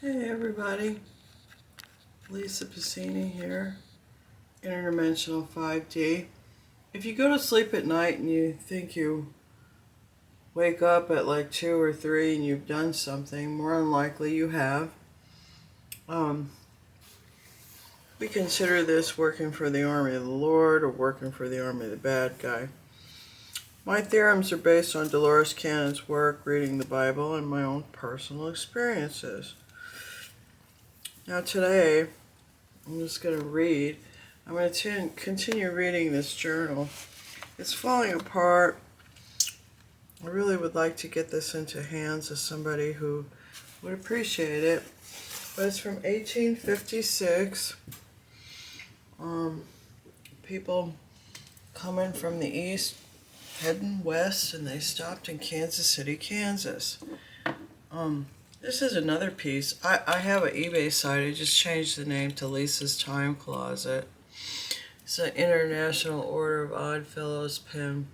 Hey everybody, Lisa Piscini here, Interdimensional 5D. If you go to sleep at night and you think you wake up at like 2 or 3 and you've done something, more than likely you have. We consider this working for the army of the Lord or working for the army of the bad guy. My theorems are based on Dolores Cannon's work, reading the Bible, and my own personal experiences. Now today, I'm just going to read. I'm going to continue reading this journal. It's falling apart. I really would like to get this into hands of somebody who would appreciate it. But it's from 1856. People coming from the east, heading west, and they stopped in Kansas City, Kansas. This is another piece. I have an eBay site. I just changed the name to Lisa's Time Closet. It's an International Order of Odd Fellows pin.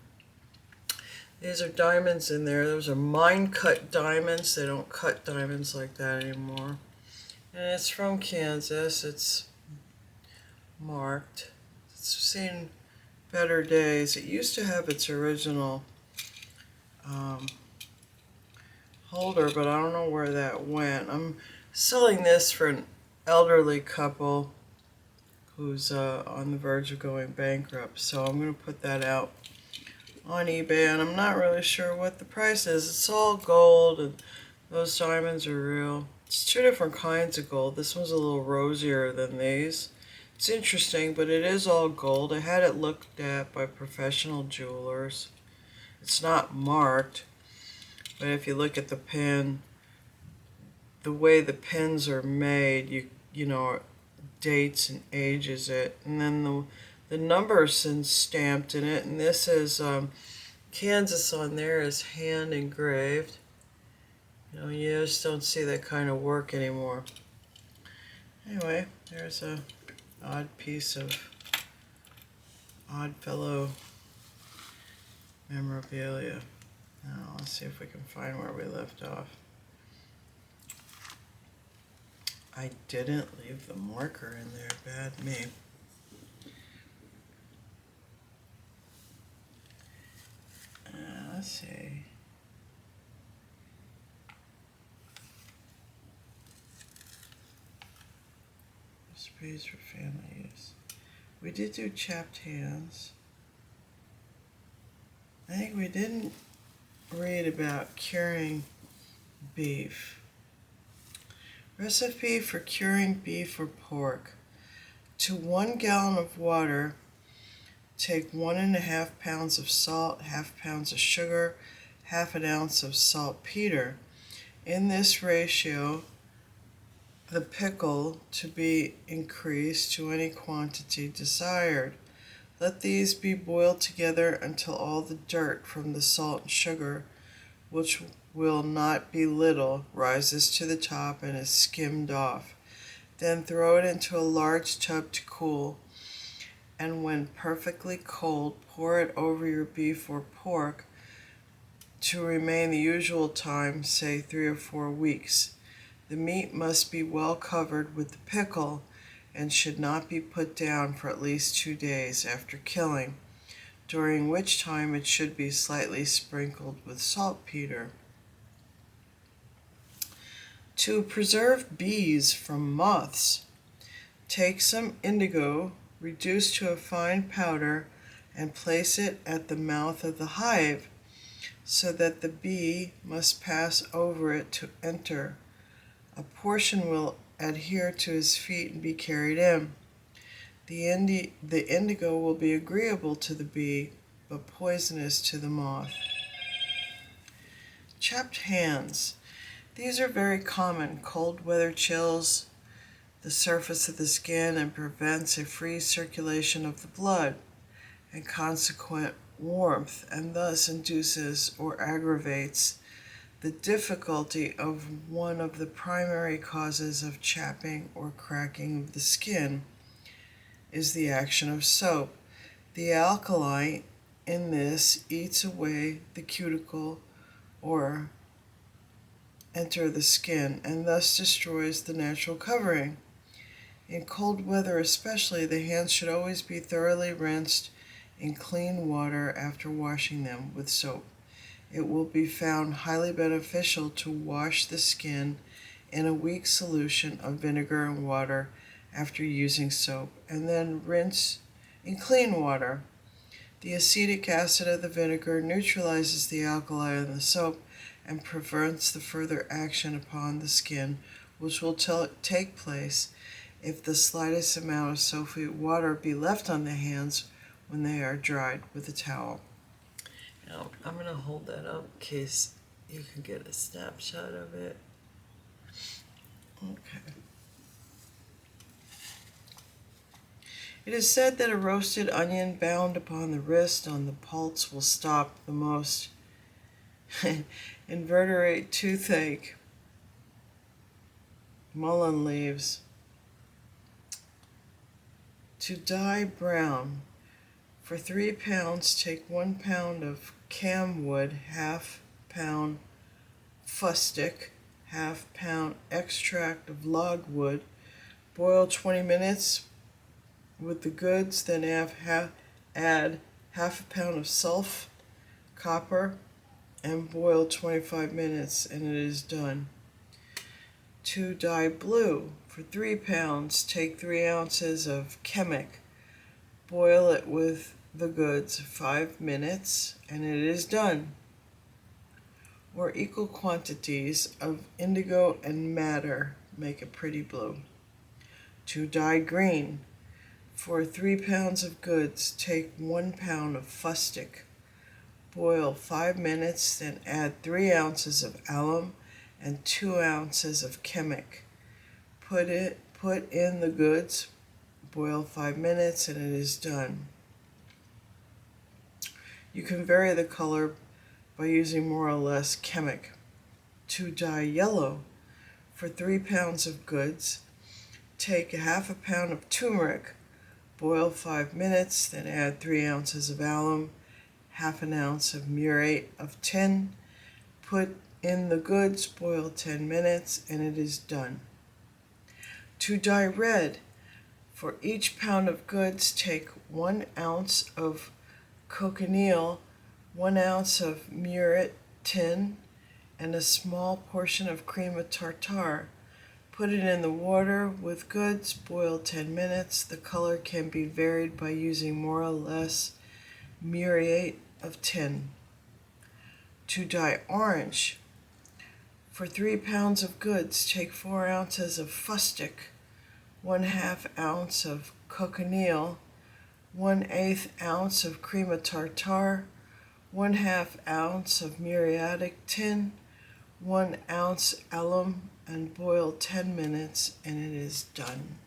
These are diamonds in there. Those are mine-cut diamonds. They don't cut diamonds like that anymore. And it's from Kansas. It's marked. It's seen better days. It used to have its original holder, but I don't know where that went. I'm selling this for an elderly couple who's on the verge of going bankrupt. So I'm going to put that out on eBay, and I'm not really sure what the price is. It's all gold, and those diamonds are real. It's two different kinds of gold. This one's a little rosier than these. It's interesting, but it is all gold. I had it looked at by professional jewelers. It's not marked, but if you look at the pin, the way the pins are made, you know, dates and ages it, and then the numbers and stamped in it, and this is Kansas on there is hand engraved. You know, you just don't see that kind of work anymore. Anyway, there's a odd piece of Oddfellow memorabilia. Now let's see if we can find where we left off. I didn't leave the marker in there, bad me. Let's see. Sprays for family use. We did do chapped hands. I think we didn't read about curing beef. Recipe for curing beef or pork. To 1 gallon of water, take 1.5 pounds of salt, half pounds of sugar, half an ounce of saltpeter. In this ratio, the pickle to be increased to any quantity desired. Let these be boiled together until all the dirt from the salt and sugar, which will not be little, rises to the top and is skimmed off. Then throw it into a large tub to cool, and when perfectly cold, pour it over your beef or pork to remain the usual time, say 3 or 4 weeks. The meat must be well covered with the pickle and should not be put down for at least 2 days after killing, during which time it should be slightly sprinkled with saltpeter. To preserve bees from moths, take some indigo, reduced to a fine powder, and place it at the mouth of the hive, so that the bee must pass over it to enter. A portion will adhere to his feet and be carried in. The indigo will be agreeable to the bee, but poisonous to the moth. Chapped hands. These are very common. Cold weather chills the surface of the skin and prevents a free circulation of the blood and consequent warmth, and thus induces or aggravates the difficulty of one of the primary causes of chapping or cracking of the skin is the action of soap. The alkali in this eats away the cuticle or enter the skin and thus destroys the natural covering. In cold weather especially, the hands should always be thoroughly rinsed in clean water after washing them with soap. It will be found highly beneficial to wash the skin in a weak solution of vinegar and water after using soap, and then rinse in clean water. The acetic acid of the vinegar neutralizes the alkali in the soap and prevents the further action upon the skin, which will take place if the slightest amount of soapy water be left on the hands when they are dried with a towel. Now, I'm going to hold that up in case you can get a snapshot of it. Okay. It is said that a roasted onion bound upon the wrist on the pulse will stop the most invertebrate toothache. Mullein leaves. To dye brown. For 3 pounds, take 1 pound of camwood, ½ pound fustic, ½ pound extract of logwood. Boil 20 minutes with the goods, then add ½ pound of sulfur, copper, and boil 25 minutes, and it is done. To dye blue, for 3 pounds, take 3 ounces of chemic. Boil it with the goods 5 minutes, and it is done. Or equal quantities of indigo and madder make a pretty blue. To dye green, for 3 pounds of goods, take 1 pound of fustic. Boil 5 minutes, then add 3 ounces of alum and 2 ounces of chemic. Put in the goods, boil 5 minutes, and it is done. You can vary the color by using more or less chemic. To dye yellow, for 3 pounds of goods, take ½ pound of turmeric, boil 5 minutes, then add 3 ounces of alum, ½ an ounce of muriate of tin. Put in the goods, boil 10 minutes, and it is done. To dye red, for each pound of goods, take 1 ounce of cochineal, 1 ounce of muriate tin, and a small portion of cream of tartar. Put it in the water with goods, boil 10 minutes. The color can be varied by using more or less muriate of tin. To dye orange, for 3 pounds of goods, take 4 ounces of fustic, 1/2 ounce of cochineal, 1/8 ounce of cream of tartar, 1/2 ounce of muriatic tin, 1 ounce alum, and boil 10 minutes, and it is done.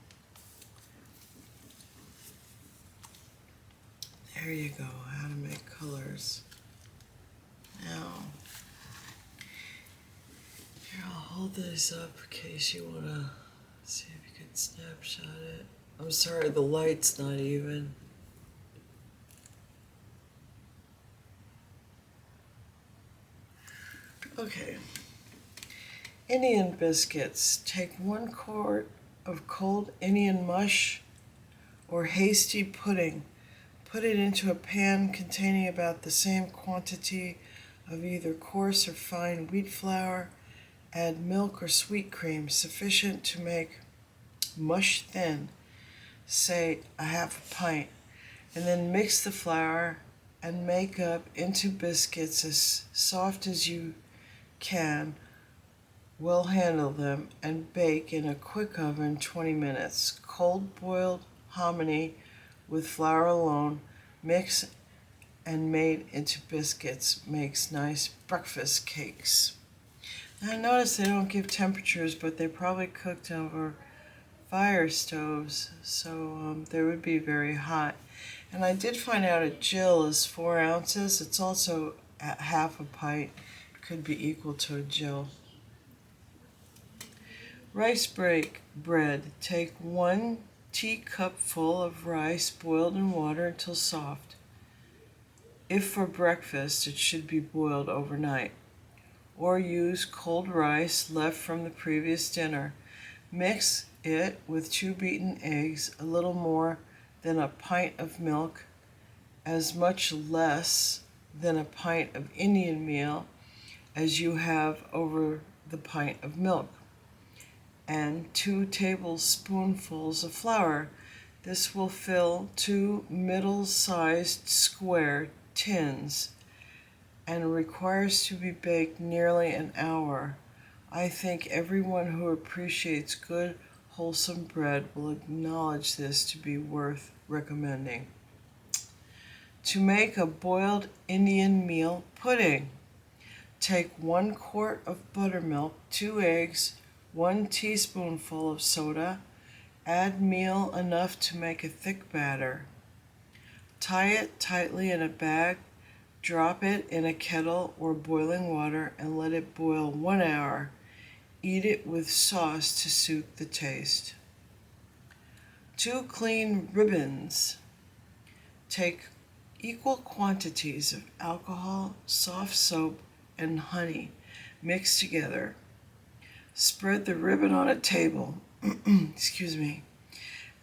There you go, how to make colors. Now, here, I'll hold this up in case you want to see if you can snapshot it. I'm sorry, the light's not even. Okay. Indian biscuits. Take 1 quart of cold Indian mush or hasty pudding. Put it into a pan containing about the same quantity of either coarse or fine wheat flour. Add milk or sweet cream sufficient to make mush thin, say ½ pint, and then mix the flour and make up into biscuits as soft as you can. Well handle them and bake in a quick oven 20 minutes. Cold boiled hominy with flour alone, mix and made into biscuits, makes nice breakfast cakes. Now I notice they don't give temperatures, but they probably cooked over fire stoves, so they would be very hot. And I did find out a gill is 4 ounces. It's also at ½ a pint, could be equal to a gill. Rice bread. Take 1 teacupful of rice boiled in water until soft. If for breakfast, it should be boiled overnight. or use cold rice left from the previous dinner. Mix it with 2 beaten eggs, a little more than a pint of milk, as much less than a pint of Indian meal as you have over the pint of milk, and 2 tablespoonfuls of flour. This will fill 2 middle-sized square tins and requires to be baked nearly an hour. I think everyone who appreciates good, wholesome bread will acknowledge this to be worth recommending. To make a boiled Indian meal pudding, take 1 quart of buttermilk, 2 eggs, 1 teaspoonful of soda, add meal enough to make a thick batter. Tie it tightly in a bag, drop it in a kettle or boiling water, and let it boil 1 hour. Eat it with sauce to suit the taste. To clean ribbons, take equal quantities of alcohol, soft soap, and honey mixed together. Spread the ribbon on a table,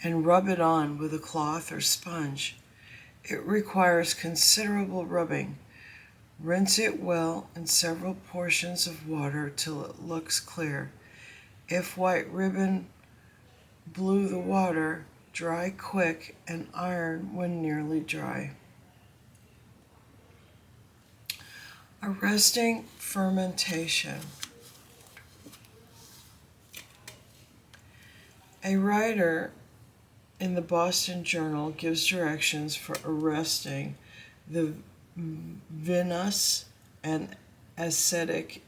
and rub it on with a cloth or sponge. It requires considerable rubbing. Rinse it well in several portions of water till it looks clear. If white ribbon blew the water, dry quick and iron when nearly dry. Arresting fermentation. A writer in the Boston Journal gives directions for arresting the vinous and acetic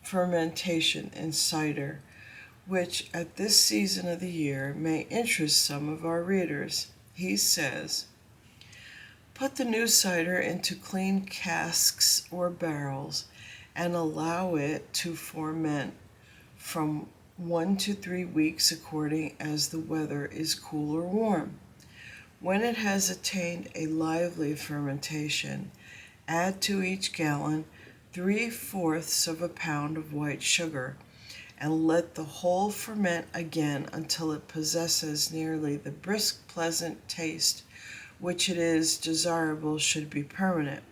fermentation in cider, which at this season of the year may interest some of our readers. He says, put the new cider into clean casks or barrels and allow it to ferment from 1 to 3 weeks according as the weather is cool or warm. When it has attained a lively fermentation, add to each gallon 3/4 of a pound of white sugar, and let the whole ferment again until it possesses nearly the brisk, pleasant taste which it is desirable should be permanent.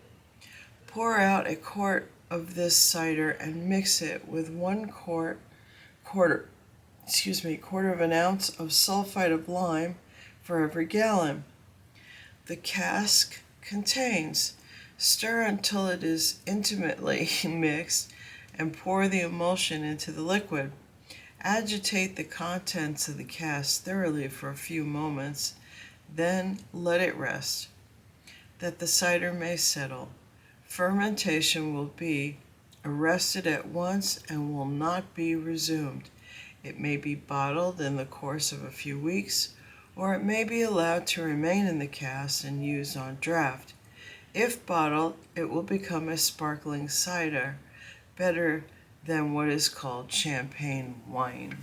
Pour out a quart of this cider and mix it with 1/4 of an ounce of sulfite of lime for every gallon the cask contains. Stir until it is intimately mixed and pour the emulsion into the liquid. Agitate the contents of the cask thoroughly for a few moments, then let it rest, that the cider may settle. Fermentation will be arrested at once and will not be resumed. It may be bottled in the course of a few weeks, or it may be allowed to remain in the cask and used on draft. If bottled, it will become a sparkling cider, better than what is called champagne wine.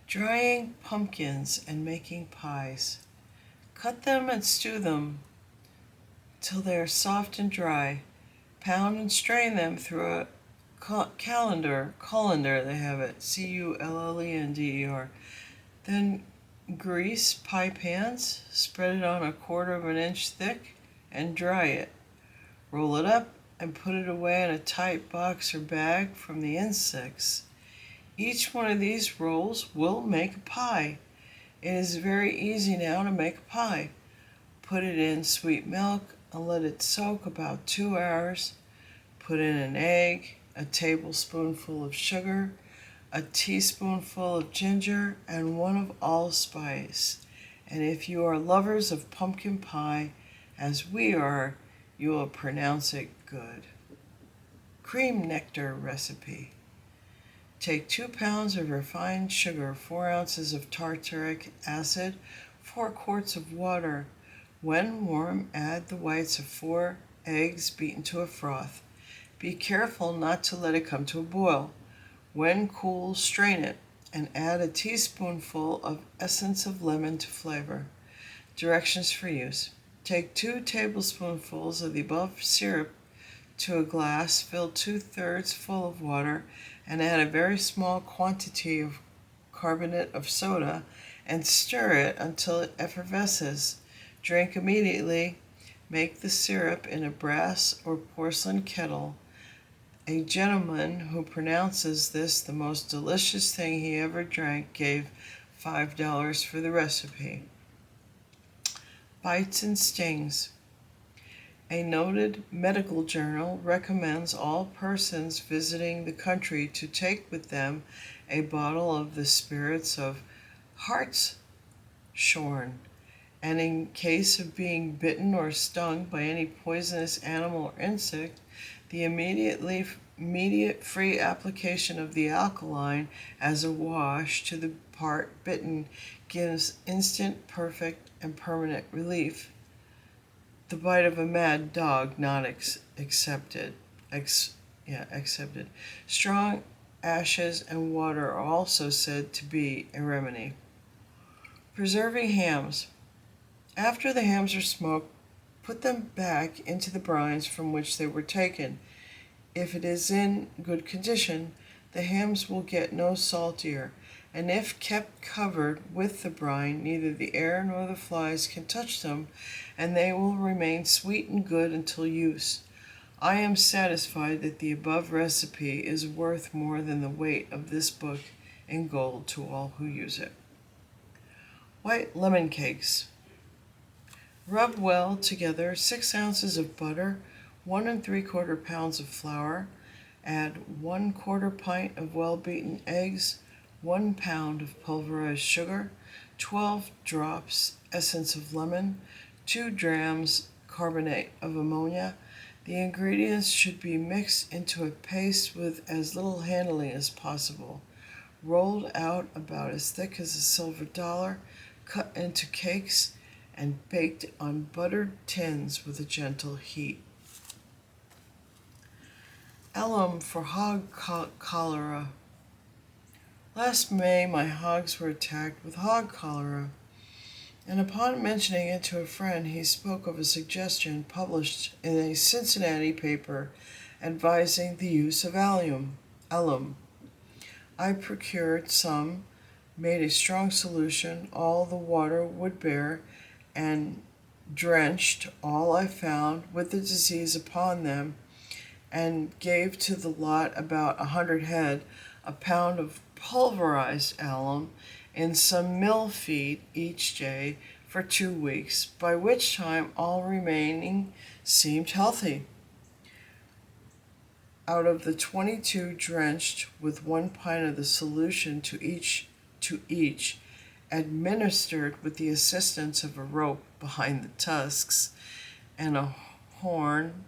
Drying pumpkins and making pies. Cut them and stew them till they are soft and dry. Pound and strain them through a colander, they have it, Cullender. Then grease pie pans, spread it on 1/4 of an inch thick, and dry it. Roll it up and put it away in a tight box or bag from the insects. Each one of these rolls will make a pie. It is very easy now to make a pie. Put it in sweet milk and let it soak about 2 hours. Put in an egg, a tablespoonful of sugar, a teaspoonful of ginger, and 1 of allspice. And if you are lovers of pumpkin pie, as we are, you will pronounce it good. Cream nectar recipe. Take 2 pounds of refined sugar, 4 ounces of tartaric acid, 4 quarts of water. When warm, add the whites of 4 eggs beaten to a froth. Be careful not to let it come to a boil. When cool, strain it and add a teaspoonful of essence of lemon to flavor. Directions for use. Take 2 tablespoonfuls of the above syrup to a glass, fill 2/3 full of water, and add a very small quantity of carbonate of soda and stir it until it effervesces. Drink immediately. Make the syrup in a brass or porcelain kettle. A gentleman who pronounces this the most delicious thing he ever drank gave $5 for the recipe. Bites and stings. A noted medical journal recommends all persons visiting the country to take with them a bottle of the spirits of hartshorn, and in case of being bitten or stung by any poisonous animal or insect, the immediate free application of the alkaline as a wash to the part bitten gives instant, perfect, and permanent relief. The bite of a mad dog not accepted. Accepted. Strong ashes and water are also said to be a remedy. Preserving hams. After the hams are smoked, put them back into the brines from which they were taken. If it is in good condition, the hams will get no saltier, and if kept covered with the brine, neither the air nor the flies can touch them, and they will remain sweet and good until use. I am satisfied that the above recipe is worth more than the weight of this book in gold to all who use it. White lemon cakes. Rub well together 6 ounces of butter, 1 3/4 pounds of flour, add 1/4 pint of well-beaten eggs, 1 pound of pulverized sugar, 12 drops essence of lemon, 2 drachms carbonate of ammonia. The ingredients should be mixed into a paste with as little handling as possible. Rolled out about as thick as a silver dollar, cut into cakes, and baked on buttered tins with a gentle heat. Alum for hog cholera. Last May my hogs were attacked with hog cholera, and upon mentioning it to a friend, he spoke of a suggestion published in a Cincinnati paper advising the use of alum. I procured some, made a strong solution, all the water would bear, and drenched all I found with the disease upon them, and gave to the lot about 100 head a pound of pulverized alum in some mill feed each day for 2 weeks, by which time all remaining seemed healthy. Out of the 22 drenched with 1 pint of the solution to each, administered with the assistance of a rope behind the tusks and a horn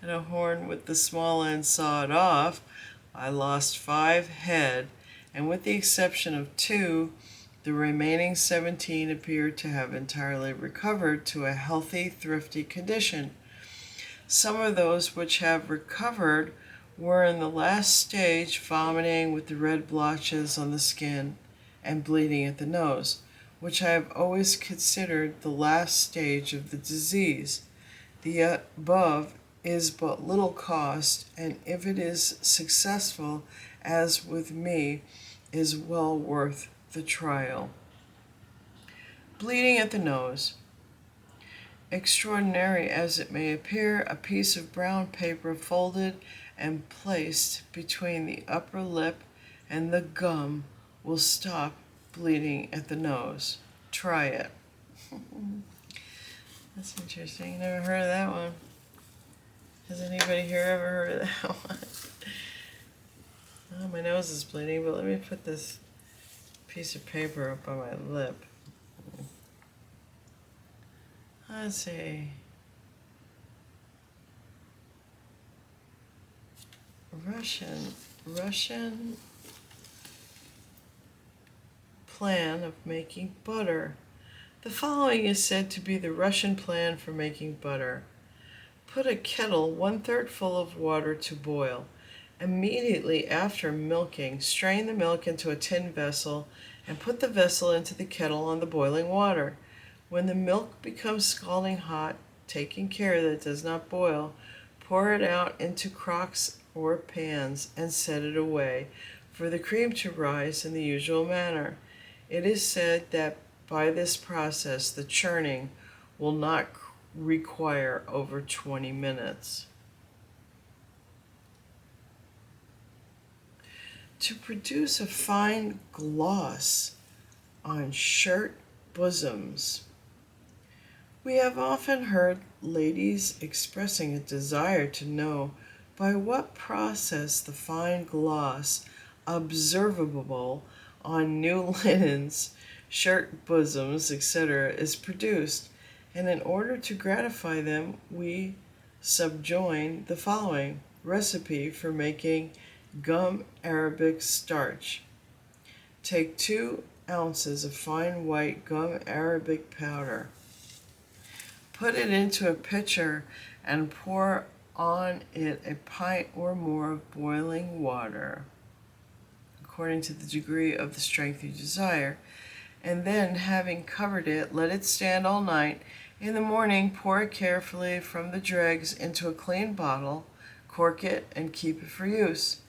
with the small end sawed off, I lost 5 head, and with the exception of 2, the remaining 17 appeared to have entirely recovered to a healthy, thrifty condition. Some of those which have recovered were in the last stage, vomiting with the red blotches on the skin and bleeding at the nose, which I have always considered the last stage of the disease. The above is but little cost, and if it is successful, as with me, is well worth the trial. Bleeding at the nose. Extraordinary as it may appear, a piece of brown paper folded and placed between the upper lip and the gum will stop bleeding at the nose. Try it. That's interesting. Never heard of that one. Has anybody here ever heard of that one? Oh, my nose is bleeding, but let me put this piece of paper up on my lip. Let's see. Russian plan of making butter. The following is said to be the Russian plan for making butter. Put a kettle 1/3 full of water to boil. Immediately after milking, strain the milk into a tin vessel and put the vessel into the kettle on the boiling water. When the milk becomes scalding hot, taking care that it does not boil, pour it out into crocks or pans and set it away for the cream to rise in the usual manner. It is said that by this process the churning will not require over 20 minutes. To produce a fine gloss on shirt bosoms. We have often heard ladies expressing a desire to know by what process the fine gloss observable on new linens, shirt bosoms, etc., is produced, and in order to gratify them, we subjoin the following recipe for making gum arabic starch. Take 2 ounces of fine white gum arabic powder. Put it into a pitcher and pour on it a pint or more of boiling water, according to the degree of the strength you desire, and then, having covered it, let it stand all night. In the morning, pour it carefully from the dregs into a clean bottle, cork it, and keep it for use.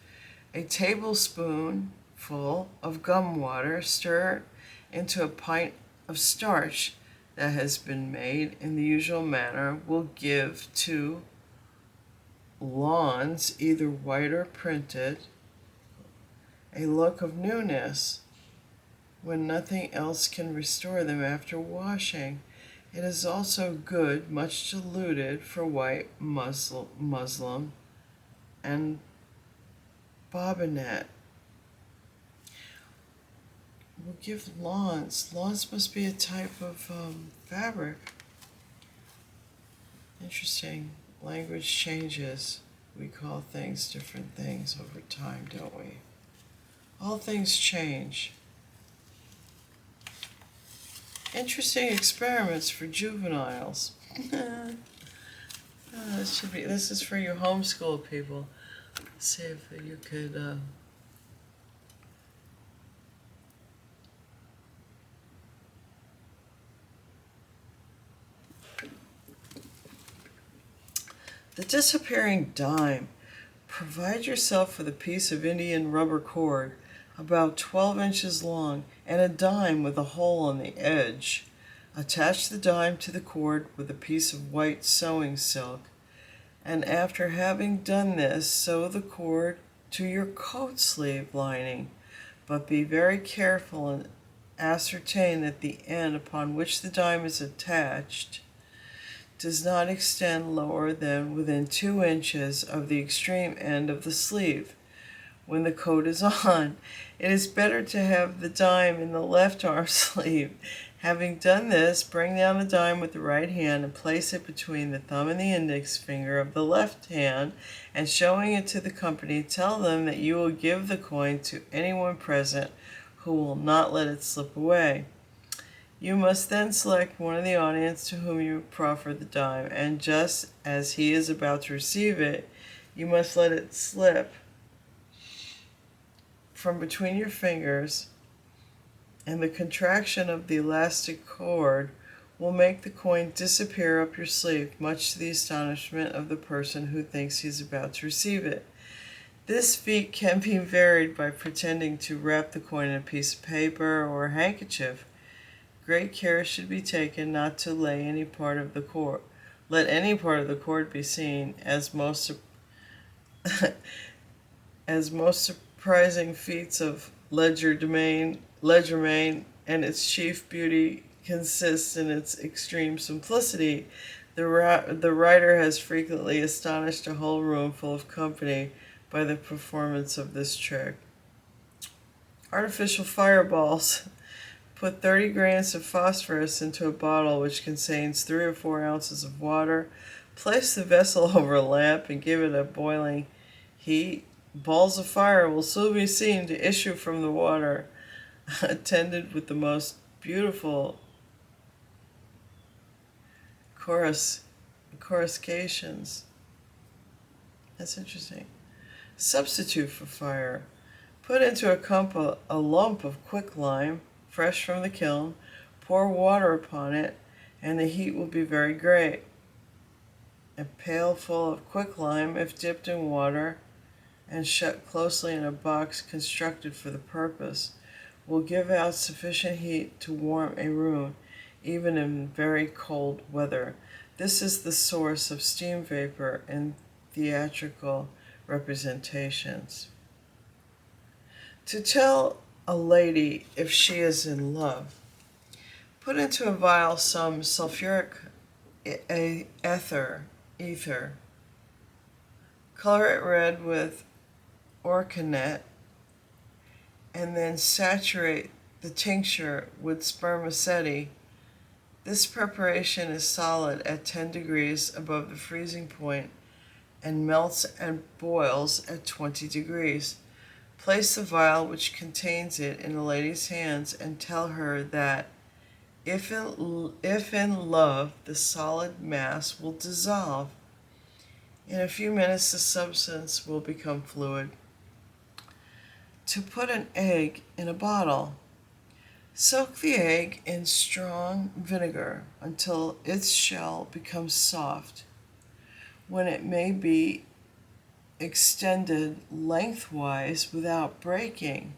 A tablespoonful of gum water, stir into a pint of starch that has been made in the usual manner, will give to lawns, either white or printed, a look of newness when nothing else can restore them after washing. It is also good, much diluted, for white muslin and bobbinet. Will give lawns. Lawns must be a type of fabric. Interesting. Language changes. We call things different things over time, don't we? All things change. Interesting experiments for juveniles. This is for you homeschool people. Let's see if you could The disappearing dime. Provide yourself with a piece of Indian rubber cord about 12 inches long and a dime with a hole on the edge. Attach the dime to the cord with a piece of white sewing silk, and after having done this, sew the cord to your coat sleeve lining, but be very careful and ascertain that the end upon which the dime is attached does not extend lower than within 2 inches of the extreme end of the sleeve. When the coat is on, it is better to have the dime in the left arm sleeve. Having done this, bring down the dime with the right hand and place it between the thumb and the index finger of the left hand, and showing it to the company, tell them that you will give the coin to anyone present who will not let it slip away. You must then select one of the audience to whom you proffer the dime, and just as he is about to receive it, you must let it slip from between your fingers, and the contraction of the elastic cord will make the coin disappear up your sleeve, much to the astonishment of the person who thinks he is about to receive it. This feat can be varied by pretending to wrap the coin in a piece of paper or a handkerchief. Great care should be taken not to let any part of the cord be seen, as most surprising feats of legerdemain and its chief beauty consists in its extreme simplicity. The writer has frequently astonished a whole room full of company by the performance of this trick. Artificial fireballs. Put 30 grains of phosphorus into a bottle which contains 3 or 4 ounces of water. Place the vessel over a lamp and give it a boiling heat. Balls of fire will soon be seen to issue from the water, attended with the most beautiful coruscations. That's interesting. Substitute for fire. Put into a cup a lump of quicklime, fresh from the kiln. Pour water upon it and the heat will be very great. A pail full of quicklime, if dipped in water and shut closely in a box constructed for the purpose, will give out sufficient heat to warm a room, even in very cold weather. This is the source of steam vapor in theatrical representations. To tell a lady if she is in love, put into a vial some sulfuric ether, color it red with arKadia, and then saturate the tincture with spermaceti. This preparation is solid at 10 degrees above the freezing point and melts and boils at 20 degrees. Place the vial which contains it in a lady's hands and tell her that if in love, the solid mass will dissolve. In a few minutes, the substance will become fluid. To put an egg in a bottle. Soak the egg in strong vinegar until its shell becomes soft, when it may be extended lengthwise without breaking.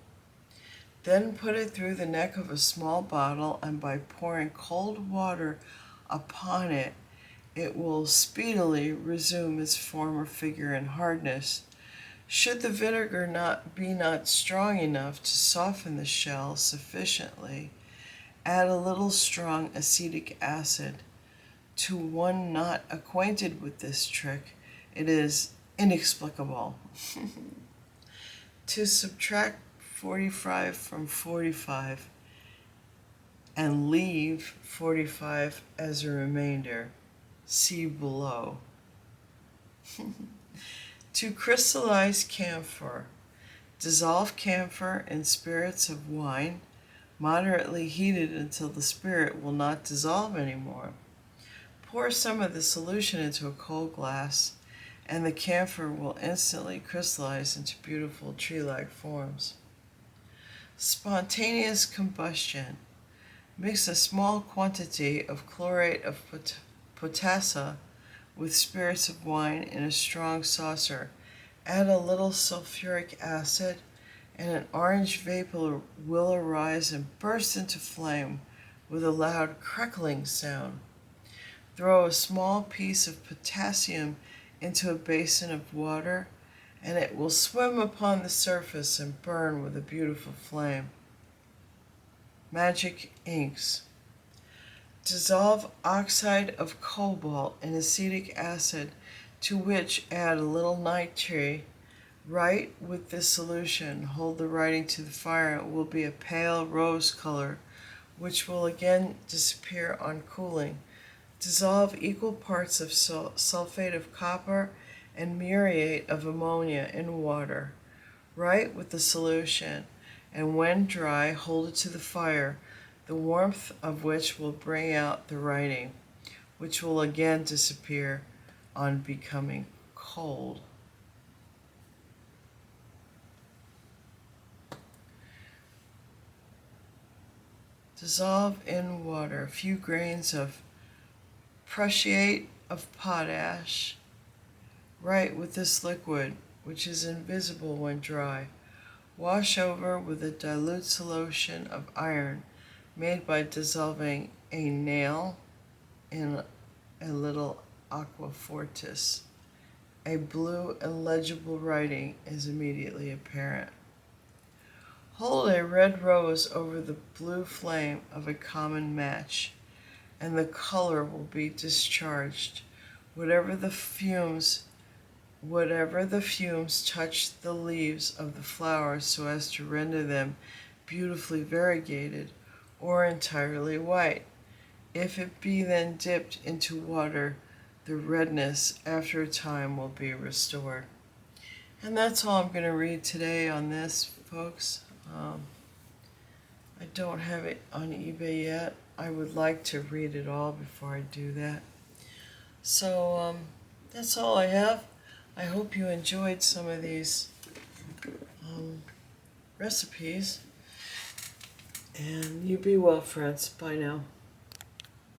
Then put it through the neck of a small bottle, and by pouring cold water upon it, it will speedily resume its former figure and hardness. Should the vinegar not be strong enough to soften the shell sufficiently, add a little strong acetic acid. To one not acquainted with this trick, it is inexplicable. To subtract 45 from 45 and leave 45 as a remainder, see below. To crystallize camphor. Dissolve camphor in spirits of wine, moderately heated until the spirit will not dissolve anymore. Pour some of the solution into a cold glass, and the camphor will instantly crystallize into beautiful tree-like forms. Spontaneous combustion. Mix a small quantity of chlorate of potassa with spirits of wine in a strong saucer. Add a little sulfuric acid, and an orange vapor will arise and burst into flame with a loud crackling sound. Throw a small piece of potassium into a basin of water, and it will swim upon the surface and burn with a beautiful flame. Magic inks. Dissolve oxide of cobalt in acetic acid, to which add a little nitrate. Write with this solution. Hold the writing to the fire. It will be a pale rose color, which will again disappear on cooling. Dissolve equal parts of sulfate of copper and muriate of ammonia in water. Write with the solution, and when dry, hold it to the fire, the warmth of which will bring out the writing, which will again disappear on becoming cold. Dissolve in water a few grains of prussiate of potash. Write with this liquid, which is invisible when dry. Wash over with a dilute solution of iron, made by dissolving a nail in a little aqua fortis. A blue illegible writing is immediately apparent. Hold a red rose over the blue flame of a common match, and the color will be discharged. Whatever the fumes touch the leaves of the flowers so as to render them beautifully variegated or entirely white. If it be then dipped into water, the redness after a time will be restored. And that's all I'm going to read today on this, folks. I don't have it on eBay yet. I would like to read it all before I do that. So that's all I have. I hope you enjoyed some of these recipes. And you be well, friends. Bye now.